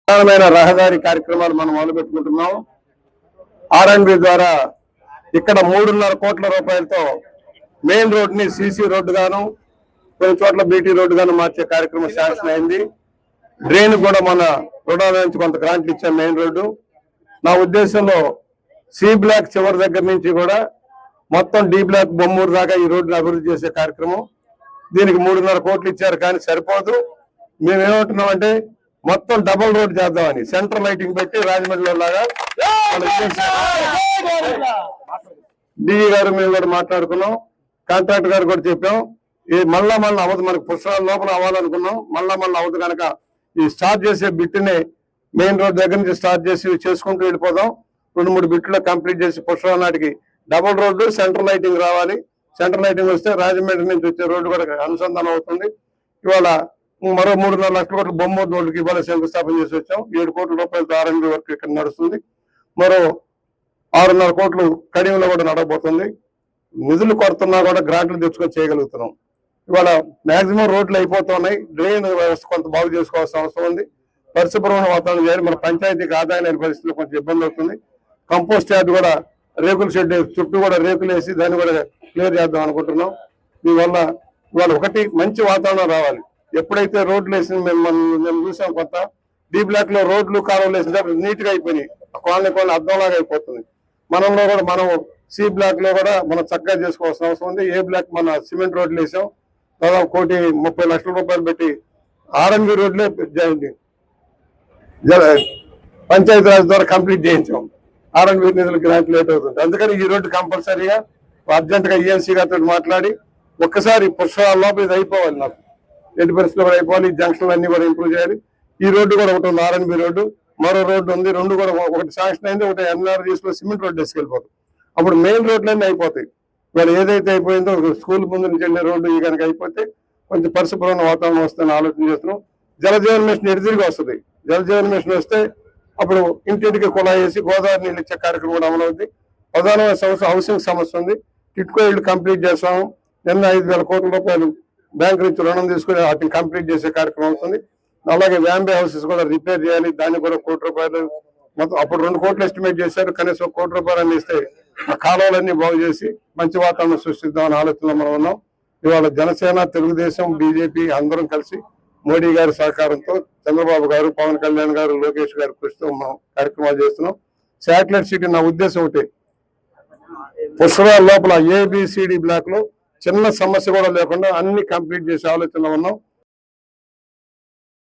ప్రధానమైన రహదారి కార్యక్రమాలు మనం మొదలుపెట్టుకుంటున్నాం. R&B ద్వారా ఇక్కడ 3.5 కోట్ల రూపాయలతో మెయిన్ రోడ్ ని సీసీ రోడ్డు గాను, కొన్ని చోట్ల బీటీ రోడ్డు గాను మార్చే కార్యక్రమం శాంక్షన్ అయింది. డ్రైన్ కూడా మన రుణాల నుంచి కొంత గ్రాంట్లు ఇచ్చాం. మెయిన్ రోడ్డు నా ఉద్దేశంలో సి బ్లాక్ చివరి దగ్గర నుంచి కూడా మొత్తం డి బ్లాక్ బొమ్మూరు దాకా ఈ రోడ్డును అభివృద్ధి చేసే కార్యక్రమం. దీనికి 3.5 కోట్లు ఇచ్చారు, కానీ సరిపోదు. మేమేమంటున్నామంటే మొత్తం డబుల్ రోడ్ చేద్దామని సెంట్రల్ లైటింగ్ పెట్టి రాజమండ్రిలో లాగా డిఈ గారు మేము కూడా మాట్లాడుకున్నాం. కాంట్రాక్టర్ గారు కూడా చెప్పాం. ఈ మళ్ళా అవ్వదు, మనకు పుష్కరాల లోపల అవ్వాలనుకున్నాం. మళ్ళా అవ్వదు కనుక ఈ స్టార్ట్ చేసే బిట్టుని మెయిన్ రోడ్ దగ్గర నుంచి స్టార్ట్ చేసి చేసుకుంటూ వెళ్ళిపోదాం. 2-3 బిట్లు కంప్లీట్ చేసి పుష్కరాల నాటికి డబుల్ రోడ్డు సెంట్రల్ లైటింగ్ రావాలి. సెంట్రల్ లైటింగ్ వస్తే రాజమండ్రి నుంచి వచ్చే రోడ్డు కూడా అనుసంధానం అవుతుంది. ఇవాళ మరో 3.5 లక్షల కోట్ల బొమ్మూరు రోడ్డుకి ఇవాళ శంకుస్థాపన చేసి వచ్చాం. 7 కోట్ల రూపాయలతో R&B వర్క్ ఇక్కడ నడుస్తుంది. మరో 6.5 కోట్లు కడియంలో కూడా నడవబోతుంది. నిధులు కొడుతున్నా కూడా గ్రాంట్లు తెచ్చుకొని చేయగలుగుతున్నాం. ఇవాళ మాక్సిమం రోడ్లు అయిపోతున్నాయి. డ్రైన్ వ్యవస్థ కొంత బాగు చేసుకోవాల్సిన అవసరం ఉంది. పరిశుభ్రమైన వాతావరణం చేయాలి. మన పంచాయతీకి ఆదాయం లేని పరిస్థితుల్లో కొంచెం ఇబ్బంది అవుతుంది. కంపోస్ట్ యార్డ్ కూడా రేకుల షెడ్ చుట్టూ కూడా రేకులు వేసి దాన్ని కూడా క్లియర్ చేద్దాం అనుకుంటున్నాం. దీనివల్ల ఇవాళ ఒకటి మంచి వాతావరణం రావాలి. ఎప్పుడైతే రోడ్లు వేసిన మేము చూసాం, కొత్త డి బ్లాక్ లో రోడ్లు కాలువలు వేసిన నీట్ గా అయిపోయినాయి. కాలనీ అర్థంలాగా అయిపోతుంది. మనం సి బ్లాక్ లో కూడా మనం చక్కగా చేసుకోవాల్సిన అవసరం ఉంది. ఏ బ్లాక్ మన సిమెంట్ రోడ్లు వేసాం. దాదాపు 1,30,00,000 రూపాయలు పెట్టి R&B రోడ్లే పంచాయతీరాజ్ ద్వారా కంప్లీట్ చేయించాం. R&B నిధులు గ్రాంట్ లేట్ అవుతుంది. అందుకని ఈ రోడ్డు కంపల్సరీగా అర్జెంట్ గా ENC గారితో మాట్లాడి ఒక్కసారి పుష్కరాల లోపల ఇది అయిపోవాలి. నాకు ఎట్టి పరిస్థితుల్లో కూడా అయిపోవాలి. ఈ జంక్షన్లు అన్ని కూడా ఇంప్రూవ్ చేయాలి. ఈ రోడ్డు కూడా ఒకటి ఉంది, R&B రోడ్డు. మరో రోడ్డు ఉంది. 2 కూడా, ఒకటి శాంక్షన్ అయింది, ఒకటి MNRGS లో సిమెంట్ రోడ్డు వేసుకెళ్ళిపోతుంది. అప్పుడు మెయిన్ రోడ్లన్నీ అయిపోతాయి. ఇవాళ ఏదైతే అయిపోయిందో స్కూల్ ముందు నుంచి వెళ్ళే రోడ్డు ఈ కనుక అయిపోతే కొంచెం పరిశుభ్రమైన వాతావరణం వస్తుందని ఆలోచన చేస్తున్నాం. జలజీవన్ మిషన్ ఎదురుగా వస్తుంది. జలజీవన్ మిషన్ వస్తే అప్పుడు ఇంటింటికి కుళాయి వేసి గోదావరి నీళ్ళు ఇచ్చే కార్యక్రమం కూడా అమలవుతుంది. ప్రధానమైన సమస్య హౌసింగ్ సమస్య ఉంది. టిట్కో ఇళ్ళు కంప్లీట్ చేస్తాము. నిన్న 5,000 కోట్ల రూపాయలు బ్యాంకు నుంచి రుణం తీసుకుని వాటిని కంప్లీట్ చేసే కార్యక్రమం అవుతుంది. అలాగే వ్యాంబే హౌసెస్ కూడా రిపేర్ చేయాలి. దానికి కూడా 1 కోటి రూపాయలు మొత్తం అప్పుడు 2 కోట్లు ఎస్టిమేట్ చేశారు. కనీసం 1 కోటి రూపాయలు ఇస్తే ఆ కాలువలన్నీ బాగు చేసి మంచి వాతావరణం సృష్టిద్దామని ఆలోచనలో మనం ఉన్నాం. ఇవాళ జనసేన, తెలుగుదేశం, బీజేపీ అందరం కలిసి మోడీ గారి సహకారంతో, చంద్రబాబు గారు, పవన్ కళ్యాణ్ గారు, లోకేష్ గారు కృషితో మనం కార్యక్రమాలు చేస్తున్నాం. శాటిలైట్ సిటీ నా ఉద్దేశం ఒకటి, పుష్కరాల లోపల ABCD బ్లాక్ లో చిన్న సమస్య కూడా లేకుండా అన్ని కంప్లీట్ చేసే ఆలోచనలో ఉన్నాం.